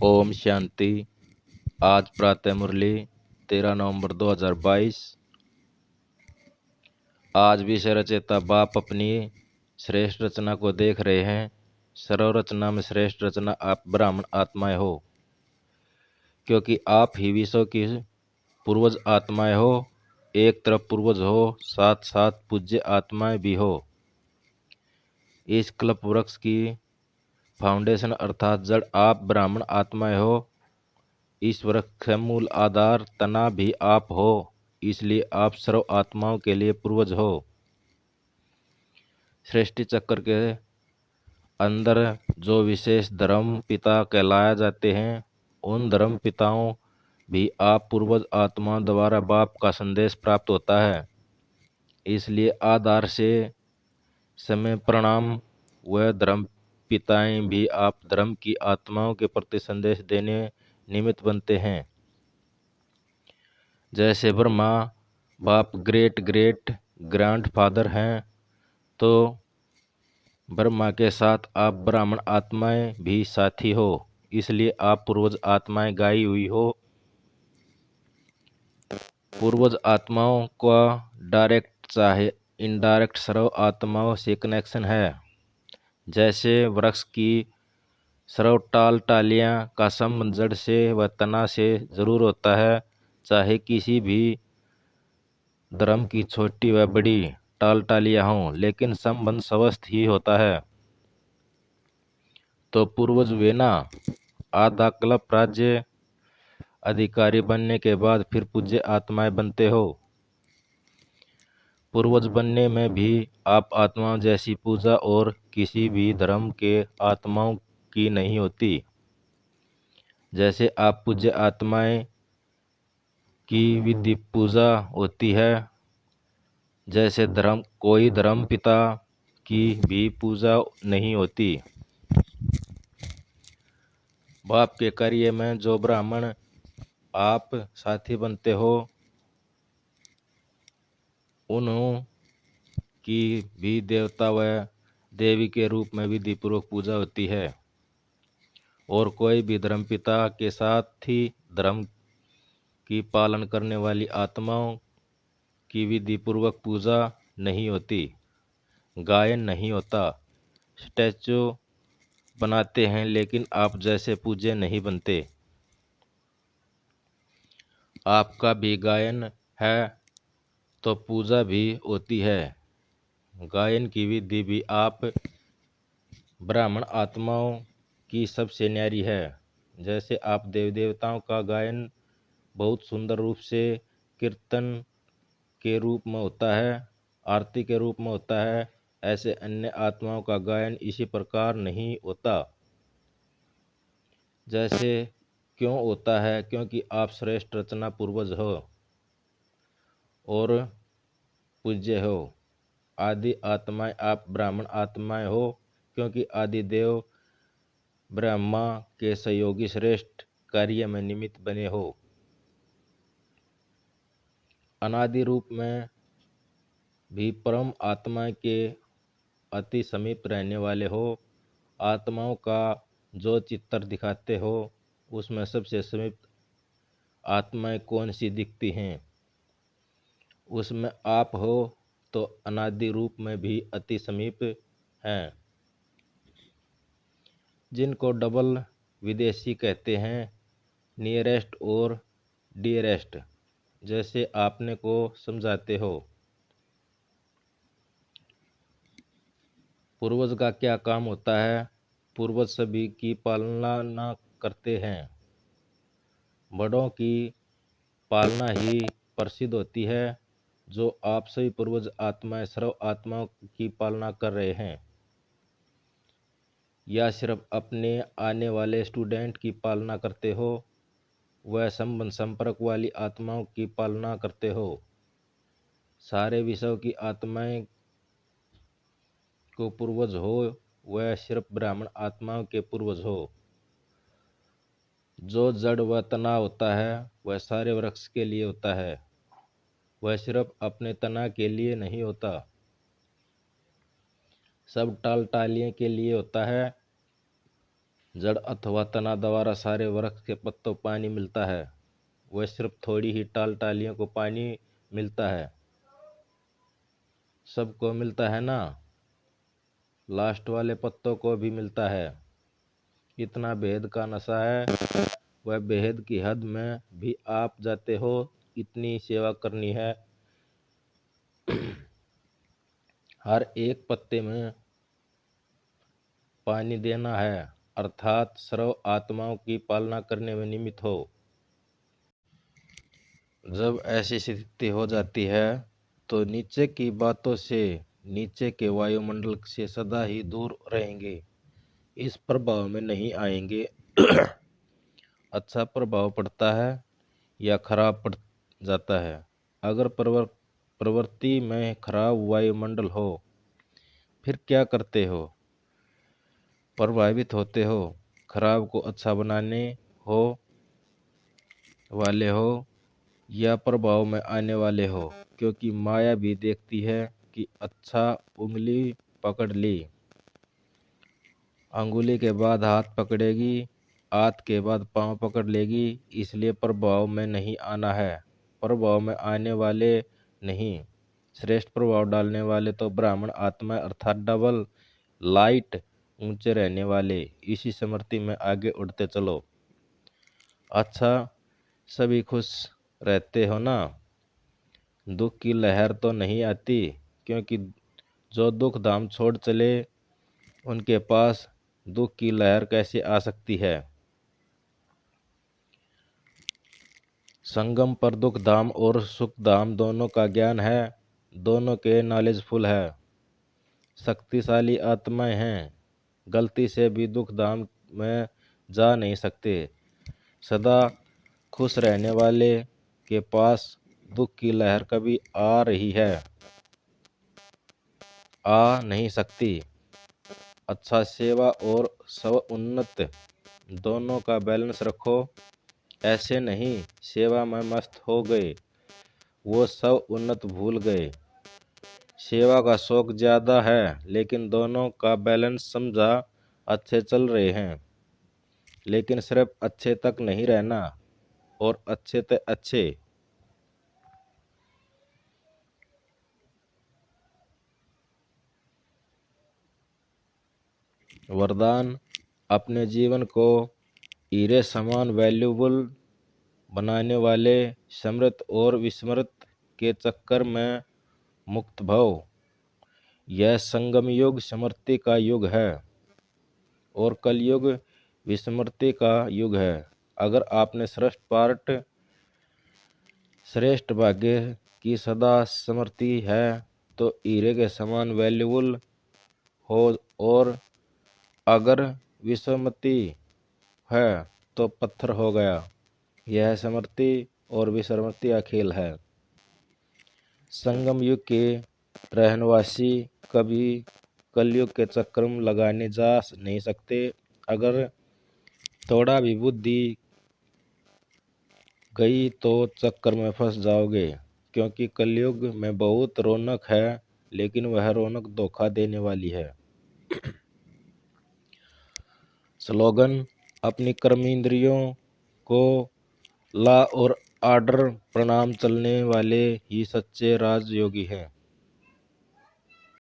ओम शांति। आज प्रातः मुरली 13 नवंबर 2022। आज विषय रचयिता बाप अपनी श्रेष्ठ रचना को देख रहे हैं। सर्व रचना में श्रेष्ठ रचना आप ब्राह्मण आत्माएं हो, क्योंकि आप ही विश्व की पूर्वज आत्माएं हो। एक तरफ पूर्वज हो, साथ साथ पूज्य आत्माएं भी हो। इस कल्प वृक्ष की फाउंडेशन अर्थात जड़ आप ब्राह्मण आत्माएं हो। इस वृक्ष का मूल आधार तना भी आप हो, इसलिए आप सर्व आत्माओं के लिए पूर्वज हो। सृष्टि चक्र के अंदर जो विशेष धर्म पिता कहलाया जाते हैं, उन धर्म पिताओं भी आप पूर्वज आत्माओं द्वारा बाप का संदेश प्राप्त होता है। इसलिए आधार से समय प्रणाम वह धर्म पिताएं भी आप धर्म की आत्माओं के प्रति संदेश देने निमित्त बनते हैं। जैसे ब्रह्मा बाप ग्रेट ग्रेट ग्रैंडफादर हैं, तो ब्रह्मा के साथ आप ब्राह्मण आत्माएं भी साथी हो। इसलिए आप पूर्वज आत्माएं गाई हुई हो। पूर्वज आत्माओं का डायरेक्ट चाहे इनडायरेक्ट सर्व आत्माओं से कनेक्शन है। जैसे वृक्ष की सर्व टालियां का संबंध जड़ से व तना से जरूर होता है, चाहे किसी भी धर्म की छोटी व बड़ी टालियां हों, लेकिन संबंध स्वस्थ ही होता है। तो पूर्वज वे ना आधा कल्प राज्य अधिकारी बनने के बाद फिर पूज्य आत्माएं बनते हो। पूर्वज बनने में भी आप आत्माओं जैसी पूजा और किसी भी धर्म के आत्माओं की नहीं होती। जैसे आप पूज्य आत्माएं की विधि पूजा होती है, जैसे कोई धर्म पिता की भी पूजा नहीं होती। बाप के कार्य में जो ब्राह्मण आप साथी बनते हो, उन्हों की भी देवता व देवी के रूप में विधि पूर्वक पूजा होती है। और कोई भी धर्म पिता के साथ ही धर्म की पालन करने वाली आत्माओं की विधि पूर्वक पूजा नहीं होती, गायन नहीं होता। स्टैचू बनाते हैं, लेकिन आप जैसे पूज्य नहीं बनते। आपका भी गायन है तो पूजा भी होती है। गायन की विधि भी आप ब्राह्मण आत्माओं की सबसे न्यारी है। जैसे आप देव देवताओं का गायन बहुत सुंदर रूप से कीर्तन के रूप में होता है, आरती के रूप में होता है, ऐसे अन्य आत्माओं का गायन इसी प्रकार नहीं होता। जैसे क्यों होता है? क्योंकि आप श्रेष्ठ रचना पूर्वज हो और पूज्य हो। आदि आत्माएं आप ब्राह्मण आत्माएं हो, क्योंकि आदि देव ब्रह्मा के सहयोगी श्रेष्ठ कार्य में निमित्त बने हो। अनादि रूप में भी परम आत्मा के अति समीप रहने वाले हो। आत्माओं का जो चित्र दिखाते हो, उसमें सबसे समीप आत्माएं कौन सी दिखती हैं? उसमें आप हो, तो अनादि रूप में भी अति समीप हैं। जिनको डबल विदेशी कहते हैं, नियरेस्ट और डियरेस्ट, जैसे आपने को समझाते हो। पूर्वज का क्या काम होता है? पूर्वज सभी की पालना करते हैं। बड़ों की पालना ही प्रसिद्ध होती है। जो आप सभी पूर्वज आत्माएं सर्व आत्माओं की पालना कर रहे हैं, या सिर्फ अपने आने वाले स्टूडेंट की पालना करते हो? वह संबंध संपर्क वाली आत्माओं की पालना करते हो? सारे विश्व की आत्माएं को पूर्वज हो, वह सिर्फ ब्राह्मण आत्माओं के पूर्वज हो। जो जड़ व तना होता है, वह सारे वृक्ष के लिए होता है, वह सिर्फ अपने तना के लिए नहीं होता। सब टालियों के लिए होता है। जड़ अथवा तना द्वारा सारे वृक्ष के पत्तों को पानी मिलता है, वह सिर्फ थोड़ी ही टालियों को पानी मिलता है। सबको मिलता है ना, लास्ट वाले पत्तों को भी मिलता है। इतना बेहद का नशा है, वह बेहद की हद में भी आप जाते हो। इतनी सेवा करनी है, हर एक पत्ते में पानी देना है, अर्थात सर्व आत्माओं की पालना करने में निमित्त हो। जब ऐसी स्थिति हो जाती है तो नीचे की बातों से, नीचे के वायुमंडल से सदा ही दूर रहेंगे, इस प्रभाव में नहीं आएंगे। अच्छा प्रभाव पड़ता है या खराब पड़ जाता है। अगर प्रवृत्ति में खराब वायुमंडल हो, फिर क्या करते हो? प्रभावित होते हो। खराब को अच्छा बनाने हो वाले हो या प्रभाव में आने वाले हो, क्योंकि माया भी देखती है कि अच्छा उंगली पकड़ ली, अंगुली के बाद हाथ पकड़ेगी, हाथ के बाद पांव पकड़ लेगी, इसलिए प्रभाव में नहीं आना है। प्रभाव में आने वाले नहीं, श्रेष्ठ प्रभाव डालने वाले तो ब्राह्मण आत्मा अर्थात डबल लाइट ऊंचे रहने वाले। इसी स्मृति में आगे उड़ते चलो। अच्छा, सभी खुश रहते हो ना? दुख की लहर तो नहीं आती, क्योंकि जो दुख धाम छोड़ चले उनके पास दुख की लहर कैसे आ सकती है? संगम पर दुख धाम और सुख धाम दोनों का ज्ञान है, दोनों के नॉलेजफुल है, शक्तिशाली आत्माएं हैं, गलती से भी दुख धाम में जा नहीं सकते। सदा खुश रहने वाले के पास दुख की लहर कभी आ रही है? आ नहीं सकती। अच्छा, सेवा और स्व उन्नत दोनों का बैलेंस रखो। ऐसे नहीं सेवा में मस्त हो गए, वो स्व उन्नत भूल गए। सेवा का शौक ज़्यादा है, लेकिन दोनों का बैलेंस समझा, अच्छे चल रहे हैं। लेकिन सिर्फ अच्छे तक नहीं रहना, और अच्छे ते अच्छे। वरदान: अपने जीवन को हीरे समान वैल्यूबल बनाने वाले समृत और विस्मृत के चक्कर में मुक्त भव। यह संगम युग स्मृति का युग है और कलयुग विस्मृति का युग है। अगर आपने श्रेष्ठ भाग्य की सदा स्मृति है तो हीरे के समान वैल्यूबल हो, और अगर विस्मृति है तो पत्थर हो गया। यह स्मृति और विस्मृति का खेल है। संगम युग के रहनवासी कभी कलयुग के चक्कर में लगाने जा नहीं सकते। अगर थोड़ा भी बुद्धि गई तो चक्कर में फंस जाओगे, क्योंकि कलयुग में बहुत रौनक है, लेकिन वह रौनक धोखा देने वाली है। स्लोगन: अपनी कर्मेंद्रियों को लॉ और ऑर्डर प्रणाम चलने वाले ही सच्चे राजयोगी हैं।